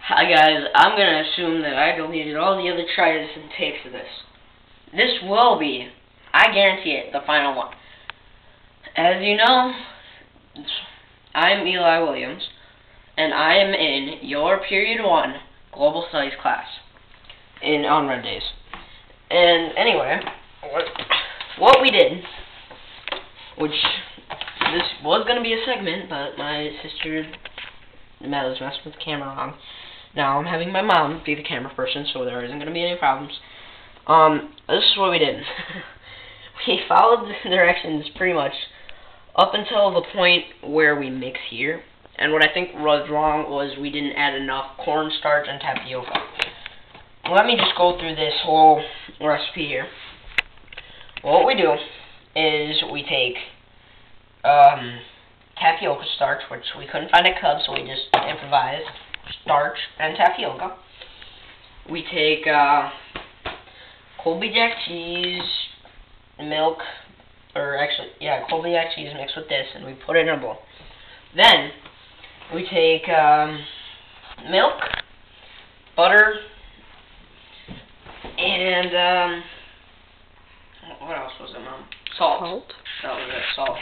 Hi guys, I'm gonna assume that I deleted all the other tries and takes of this. This will be, I guarantee it, the final one. As you know, I'm Eli Williams, and I am in your Period 1 Global Studies class on red days. And anyway, what we did, which this was going to be a segment, but my sister was messing with the camera wrong. Now I'm having my mom be the camera person, so there isn't going to be any problems. This is what we did. We followed the directions pretty much up until the point where we mix here. And what I think was wrong was we didn't add enough cornstarch and tapioca. Let me just go through this whole recipe here. What we do is we take tapioca starch, which we couldn't find at Cubs, so we just improvised starch and tapioca. We take Colby Jack cheese, milk, or actually, yeah, Colby Jack cheese mixed with this, and we put it in a bowl. Then we take milk, butter, and what else was it, Mom? Salt. That was it, salt.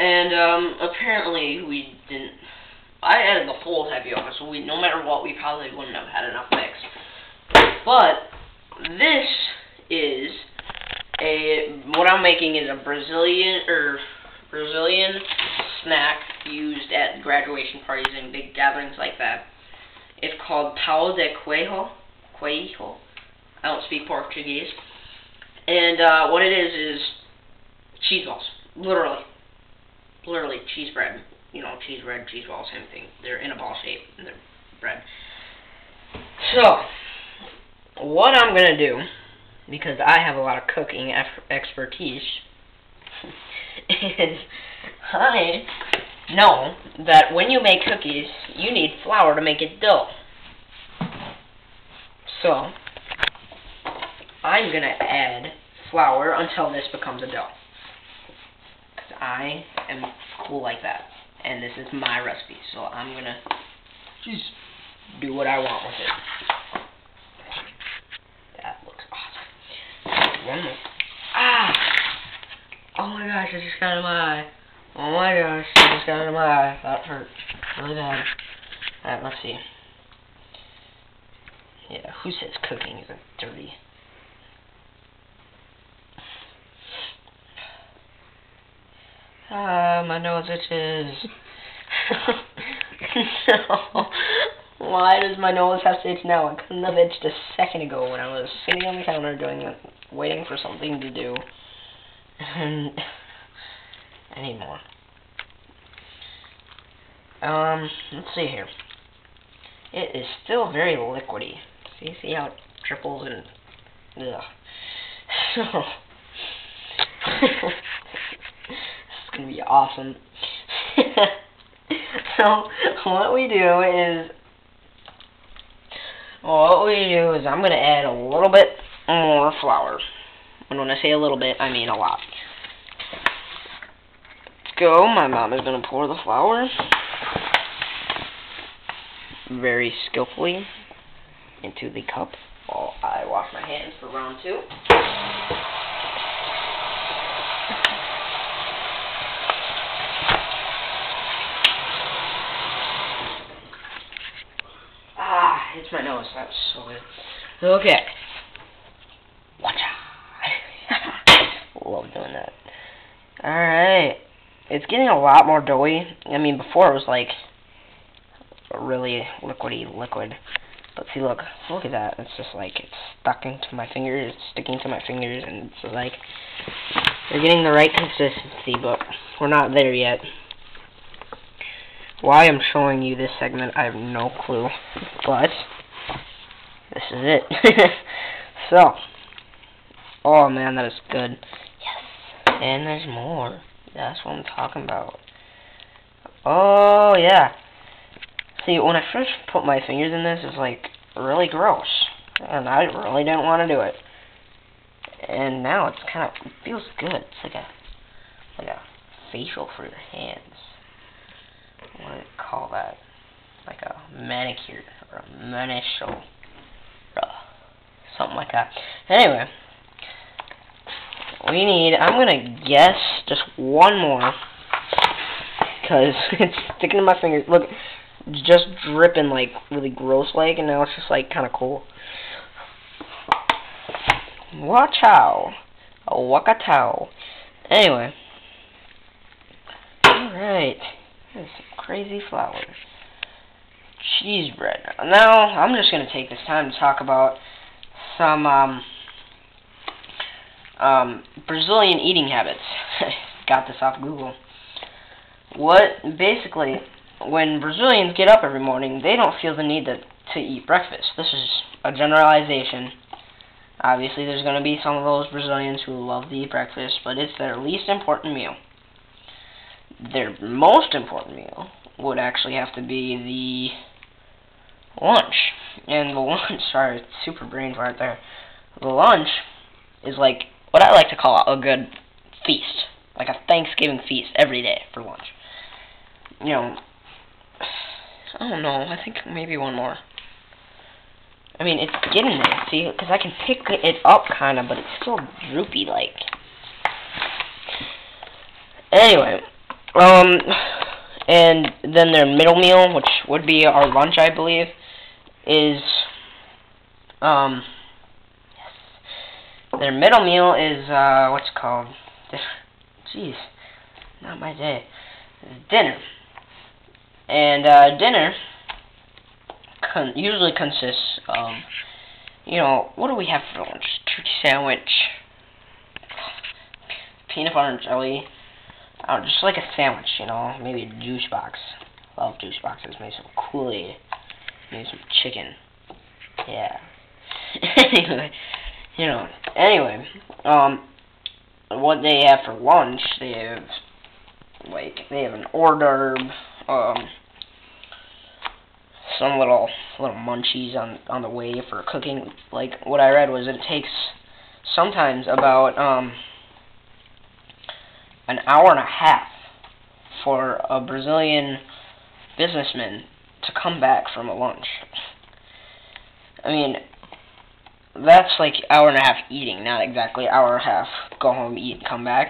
And apparently we didn't. I added the whole tapioca, so no matter what, we probably wouldn't have had enough mix. But this is what I'm making is a Brazilian snack used at graduation parties and big gatherings like that. It's called pão de queijo. I don't speak Portuguese. And what it is cheese balls. Literally cheese bread. You know, cheese bread, cheese balls, same thing. They're in a ball shape and they're bread. So, what I'm going to do, because I have a lot of cooking expertise, is I know that when you make cookies, you need flour to make it dough. So, I'm going to add flour until this becomes a dough. Because I am cool like that. And this is my recipe, so I'm going to just do what I want with it. That looks awesome. One more. Ah! Oh my gosh, I just got in my eye. Oh my gosh, I just got in my eye. That hurt really bad. Alright, let's see. Yeah, who says cooking isn't dirty? Ah, my nose itches. No. Why does my nose have to itch now? I couldn't have itched a second ago when I was sitting on the counter waiting for something to do. And I need more. Let's see here. It is still very liquidy. See how it triples and ugh. So it's gonna be awesome. So what we do is I'm gonna add a little bit more flour. And when I say a little bit, I mean a lot. Let's go. My mom is gonna pour the flour very skillfully into the cup while I wash my hands for round 2. It's my nose. That was so good. Okay. Love doing that. Alright. It's getting a lot more doughy. I mean, before it was like a really liquidy liquid. But see, look at that. It's just like it's sticking to my fingers, and it's like we're getting the right consistency, but we're not there yet. Why I'm showing you this segment, I have no clue, but this is it. So, oh man, that is good. Yes, and there's more. That's what I'm talking about. Oh yeah. See, when I first put my fingers in this, it's like really gross, and I really didn't want to do it. And now it feels good. It's like a facial for your hands. What do they call that? Like a manicure or a manicure, something like that. Anyway, we need, I'm gonna guess just one more, because it's sticking to my fingers. Look, it's just dripping like really gross like, and now it's just like kind of cool. Watch out. Wakatao. Anyway. Alright. There's some crazy flowers. Cheese bread. Now, I'm just going to take this time to talk about some Brazilian eating habits. Got this off Google. Basically, when Brazilians get up every morning, they don't feel the need to eat breakfast. This is a generalization. Obviously, there's going to be some of those Brazilians who love to eat breakfast, but it's their least important meal. Their most important meal would actually have to be the lunch. And the lunch, sorry, super brain fart there. The lunch is like what I like to call a good feast. Like a Thanksgiving feast every day for lunch. You know, I don't know, I think maybe one more. I mean, it's getting there, see? Because I can pick it up, kind of, but it's still droopy, like. Anyway, and then their middle meal, which would be our lunch, I believe, is, yes. Their middle meal is, what's it called? Jeez, not my day. Dinner. And, dinner usually consists of, you know, what do we have for lunch? Turkey sandwich, peanut butter and jelly, just like a sandwich, you know, maybe a juice box. Love juice boxes. Maybe some Kool-Aid, maybe some chicken. Yeah. Anyway, what they have for lunch, they have an hors d'oeuvre, some little munchies on the way for cooking. Like, what I read was it takes sometimes about an hour and a half for a Brazilian businessman to come back from a lunch. I mean, that's like hour and a half eating, not exactly hour and a half go home, eat, and come back.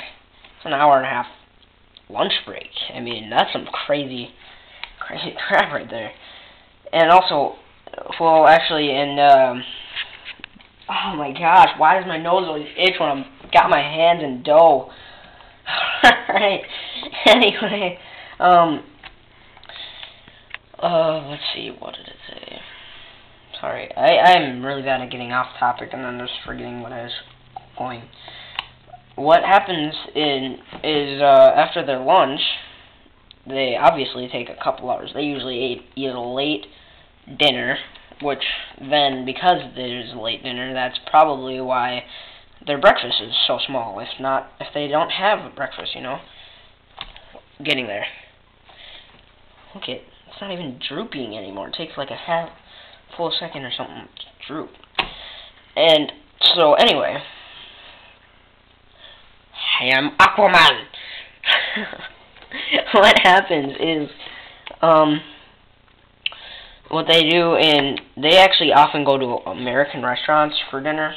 It's an hour and a half lunch break. I mean, that's some crazy crap right there. And also, well, actually, oh my gosh, why does my nose always itch when I've got my hands in dough? Alright, anyway, let's see, what did it say? Sorry, I'm really bad at getting off topic and then just forgetting what I was going. What happens is after their lunch, they obviously take a couple hours. They usually eat a late dinner, which then, because there's a late dinner, that's probably why their breakfast is so small. If they don't have a breakfast, you know. Getting there. Okay, it's not even drooping anymore. It takes like a full second or something to droop. And so, anyway, I am Aquaman. What happens is, what they do, and they actually often go to American restaurants for dinner,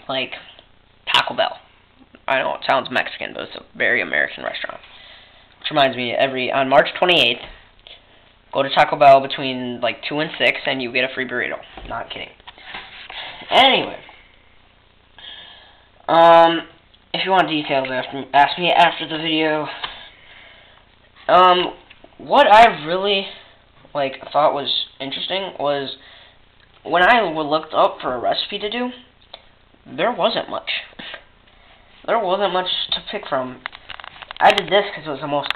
like Taco Bell. I know it sounds Mexican, but it's a very American restaurant. Which reminds me, on March 28th, go to Taco Bell between like 2 and 6, and you get a free burrito. Not kidding. Anyway, if you want details, ask me after the video. What I really thought was interesting was when I looked up for a recipe to do, there wasn't much. There wasn't much to pick from. I did this because it was the most